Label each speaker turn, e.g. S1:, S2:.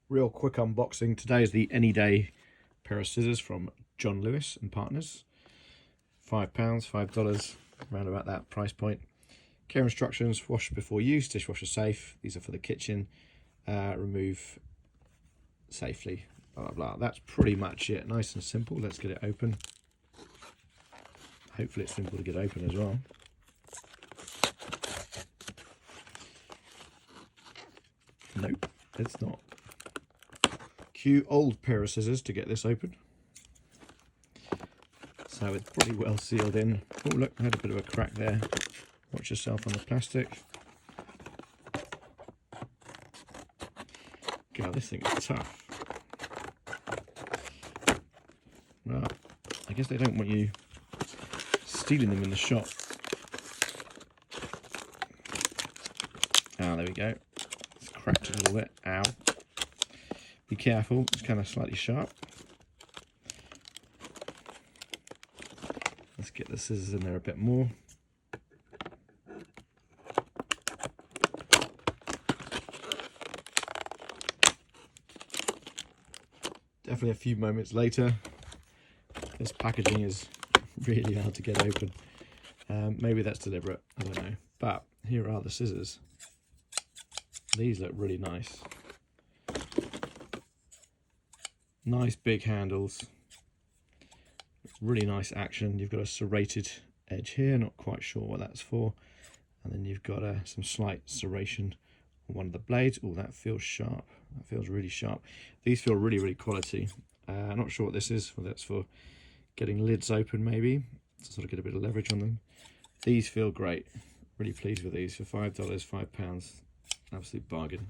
S1: Real quick unboxing. Today is the ANYDAY pair of scissors from John Lewis and Partners. £5, $5, around about that price point. Care instructions: wash before use, dishwasher safe. These are for the kitchen. Remove safely, blah, blah, blah. That's pretty much it. Nice and simple. Let's get it open. Hopefully it's simple to get open as well. Nope, it's not. Cue old pair of scissors to get this open. So it's pretty well sealed in. Oh look, I had a bit of a crack there. Watch yourself on the plastic. God, this thing is tough. Well, I guess they don't want you stealing them in the shop. Ah, there we go. It's cracked a little bit. Ow. Be careful, it's kind of slightly sharp. Let's get the scissors in there a bit more. Definitely a few moments later. This packaging is really hard to get open. Maybe that's deliberate, I don't know. But here are the scissors. These look really nice. Nice big handles. Really nice action. You've got a serrated edge here, not quite sure what that's for. And then you've got some slight serration on one of the blades. Oh, that feels sharp. That feels really sharp. These feel really, really quality. I'm not sure what this is, whether it's for getting lids open maybe, to sort of get a bit of leverage on them. These feel great. Really pleased with these for $5, £5. Absolute bargain.